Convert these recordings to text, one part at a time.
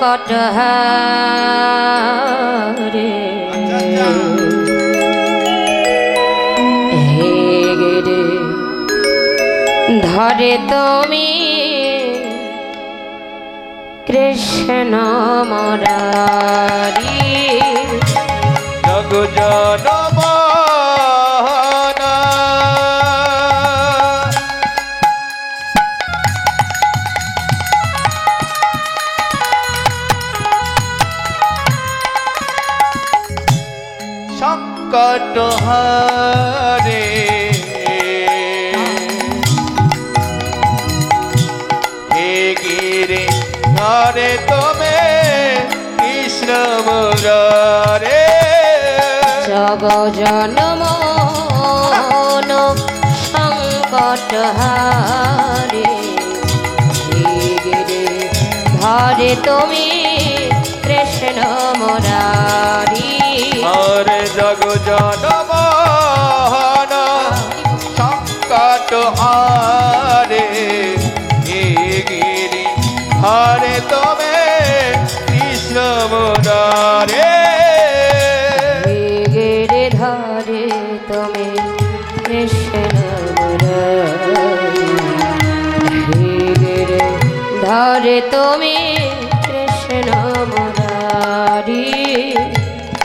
সংকট হারে হে গিরি ধরে তুমি কৃষ্ণ মুরারি জগ জনমনা সংকট হারে হে গিরি ধরে তুমি কৃষ্ণ মুরারে জগ জনমন সংকট হারে হে গিরি ধরে তুমি কৃষ্ণ মুরারি হরে জগ জনমন সংকট হারে হে গিরি হরে তুমি কৃষ্ণ মুরারে হে গিরি ধরে তুমি কৃষ্ণ মুরারি হে গিরি ধরে তুমি কৃষ্ণ মুরারি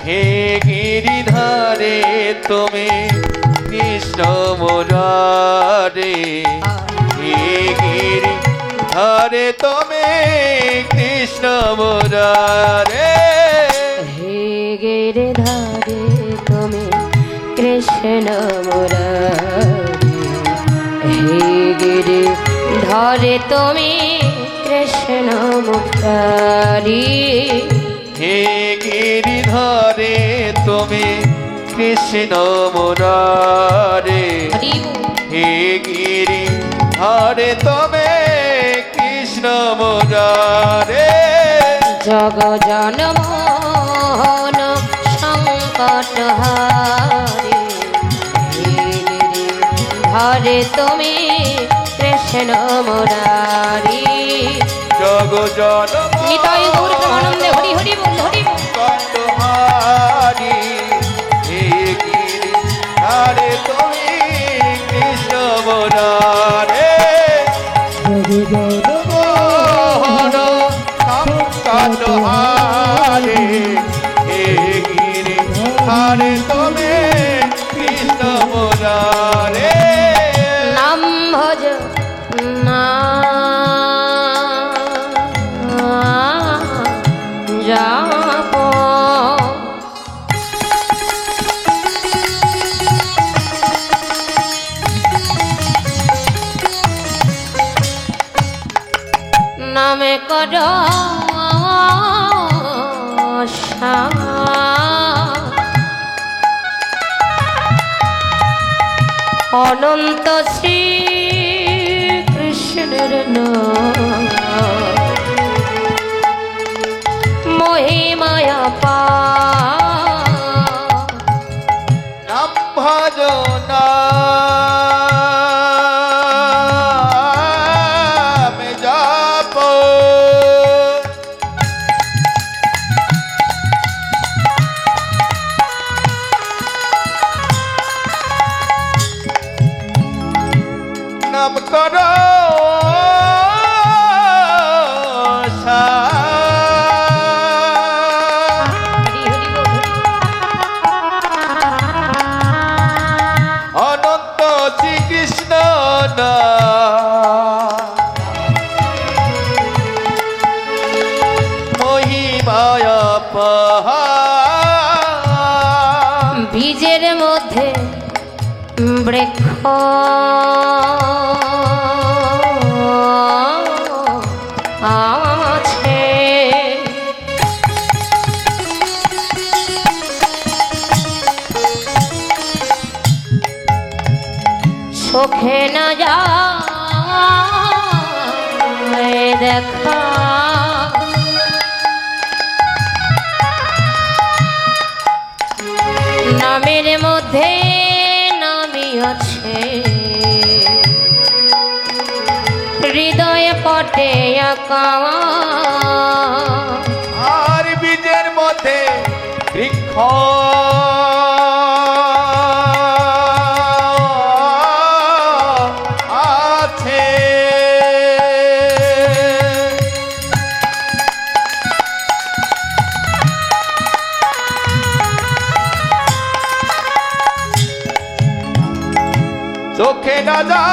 হে গিরিধরে তুমি কৃষ্ণ মুরারে হে গিরিধরে তুমি কৃষ্ণ মুরারে হে গিরি ধরে তুমি কৃষ্ণ মুরারি হে গিরি ধরে তুমি কৃষ্ণ মুরারি হে গিরিধরে তুমি কৃষ্ণ মুরারে হে গিরিধরে তুমি কৃষ্ণ মুরারে জগ জনমন সংকট হারে হে গিরি ধরে তুমি কৃষ্ণ মুরারি জগ জনম নিতাই গৌর প্রেমানন্দে হরি হরি বল হরি বল কণ্ঠহারি হে গিরিধরে তুমি কৃষ্ণ মুরারে মোহন কণ্ঠহারি হে গিরিধরে তুমি কৃষ্ণ মুরারে নাম ভজ জাপ নামে কর অনন্ত শ্রী কৃষ্ণের নাম মহিমায়া পা নাম ভজনা জাপ নাম কর অনন্ত শ্রীকৃষ্ণ মহিমায় বীজের মধ্যে বৃক্ষ আছে চোখে না যায় দেখা নামের মধ্যে নামি আছে হৃদয়ে পটে আঁকা আর বীজের মধ্যে বৃক্ষ আছে। চোখে না যায়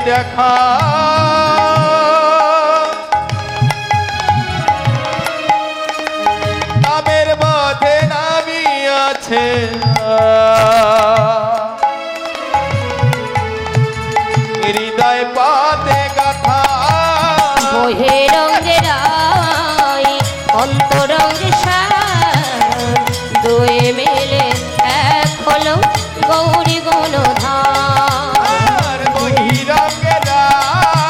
দেখা নামের মধ্যে নামি আছে হৃদয় পাতে গাথা বহে রঙের আই অন্তরঙ্গে সার দুই মিলে এক হলো গৌরী গুণধাম। আর বহিরঙ্গের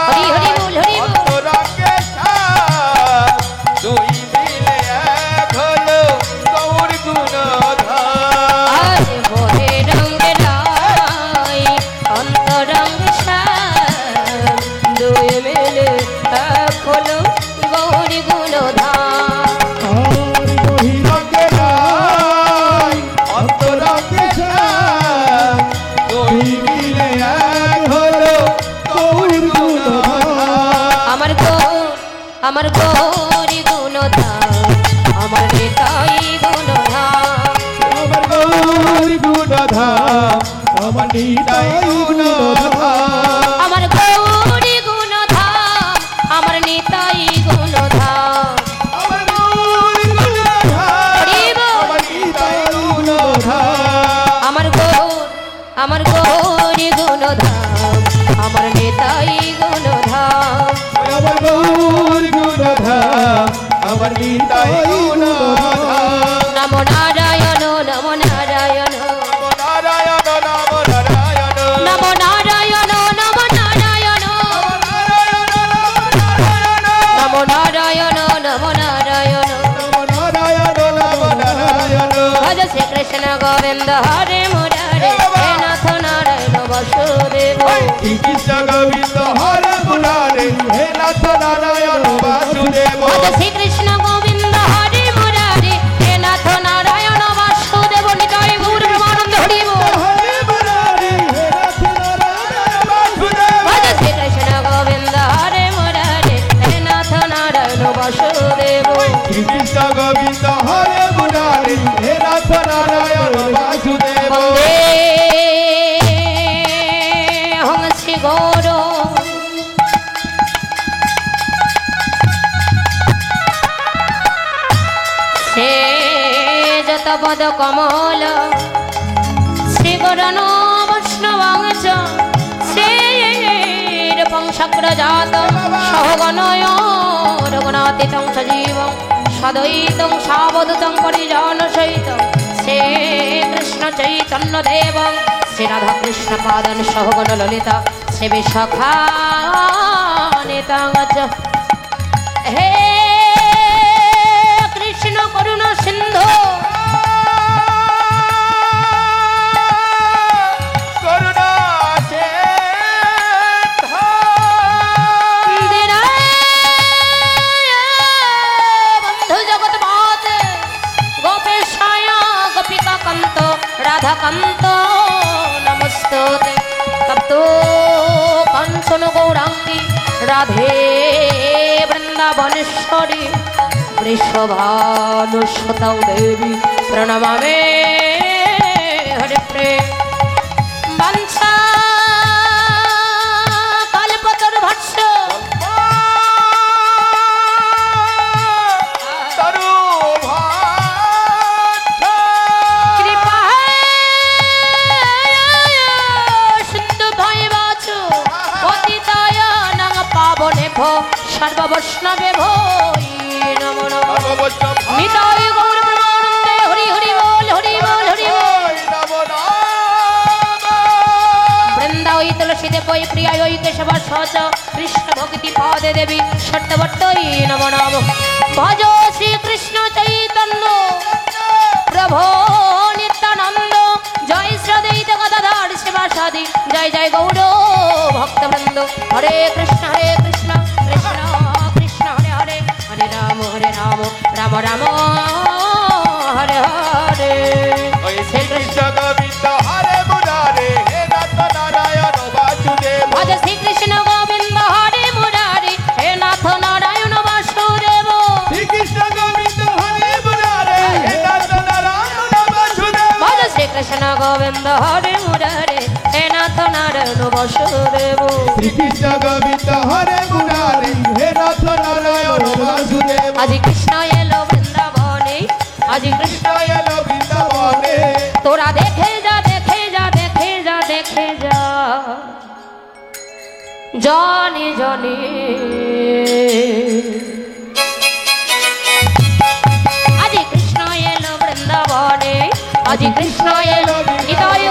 হরি হরি বল হরি বল। অন্তরঙ্গের সার দুই মিলে এক হলো গৌর গুণধাম। আজ বহে রঙের আই অন্তরঙ্গে সার দুই মিলে এক হলো গৌরী গুণধাম। বহিরঙ্গের অন্তরঙ্গের সার দুই মিলে এক হলো গৌর গুণধাম। আমার গৌরী গুণধাম আমার নেতাই গুণধাম। আমার গৌর গুণধাম আমার নিতাই গুণধাম। আমার গৌরী গুণধাম আমার নেতাই গুণধাম। আমার গৌর গুণধাম আমার নিতাই গুণধাম। আমার গৌরী গুণধাম আমার নেতাই গুণধাম। আমার গৌর গুণধাম আমার নিতাই গুণধাম। নমো নারায়ণ নমো নারায়ণ নমো নারায়ণ নমো নারায়ণ নমো নারায়ণ নমো নারায়ণ নমো নারায়ণ নমো নারায়ণ। নমো নারায়ণ নমো নারায়ণ। ভজ শ্রী কৃষ্ণ গোবিন্দ হরে মুরারে হে নাথ নারায়ণ বাসুদেব। কৃষ্ণ গোবিন্দ হরে মুরারে হে নাথ নারায়ণ বাসুদেব। ভজ শ্রী কৃষ্ণ গোবিন্দ হরে মুরারে হে নাথ নারায়ণ বাসুদেব। নিতাই গৌর প্রেমানন্দ হরি বল। হরে মুরারে হে নাথ নারায়ণ বাসুদেব। ভজ শ্রী কৃষ্ণ গোবিন্দ হরে মুরারে হে নাথ নারায়ণ বাসুদেব। কৃষ্ণ গোবিন্দ হরে মুরারে হে নাথ নারায়ণ বাসুদেব। বন্দে হং শ্রী গৌর সে যত পদ কমল শ্রী গরণ বৈষ্ণবাংশ শ্রীরূপং শক্রজাতং সহগণয় রঘুনাথিতং সজীবং সদৈতং সাবধূতং পরিজন সহিতং শ্রীকৃষ্ণ চৈতন্য দেবং শ্রী রাধা কৃষ্ণ পাদন সহগণ ললিতা শ্রী বিশাখা নিতাঙ্গ। হে কৃষ্ণ করুণা সিন্ধু করুণা সিন্ধু বন্ধু জগৎ মাতে গোপেশায় গোপিকা কান্ত রাধা কান্ত নমস্তুতে। তপ্তো কাঞ্চন গৌরাঙ্গী রাধে বৃন্দাবনেশ্বরী বৃষভানুসুতং দেবী প্রণমামে হরে প্রেম। বাঞ্ছা কল্পতরুভ্যশ্চ তরু ভাত কৃপা সিন্ধু ভৈবাচ পতিতায় নং পাবনেভ্যো সর্ববৈষ্ণবেভ্যো নমো নমঃ। নিতাই গৌর প্রেমানন্দে হরি হরি বল হরি বল হরি বল। নমো নমঃ। বৃন্দাই তুলসীদে বৈ প্রিয়ায় কেশব সচ কৃষ্ণ ভক্তি পদে দেবী ষট্টবট্টই নমো নমঃ। ভজ শ্রী কৃষ্ণ চৈতন্য প্রভো নিত্যানন্দ জয় শ্রীদ্বৈত গদাধর শিবাসাদি জয় জয় গৌর ভক্তবৃন্দ। হরে কৃষ্ণ কৃষ্ণ কৃষ্ণ হরে হরে হরে রাম রাম রাম হরে হরে ওই শ্রীকৃষ্ণ গোবিন্দ হরে মুরারে হে নাথ নারায়ণ বাসুদেব ভজ শ্রীকৃষ্ণ গোবিন্দ হরে মুরারি হে নাথ নারায়ণ বাসুদেব শ্রীকৃষ্ণ গোবিন্দ হরে মুরারে হে নাথ নারায়ণ বাসুদেব ভজ শ্রীকৃষ্ণ গোবিন্দ হরে মুরারি হে নাথ নারায়ণ বাসুদেব শ্রীকৃষ্ণ গোবিন্দ হরে মুরারে হে নাথ নারায়ণ বাসুদেব আজি কৃষ্ণ এলো বৃন্দাবনে আজি কৃষ্ণ কৃষ্ণ এলো বৃন্দাবনে তোরা দেখে যা দেখে যা দেখে যা দেখে যা জানি জানি আজি কৃষ্ণ এলো বৃন্দাবনে আজি কৃষ্ণ এলো হৃদয়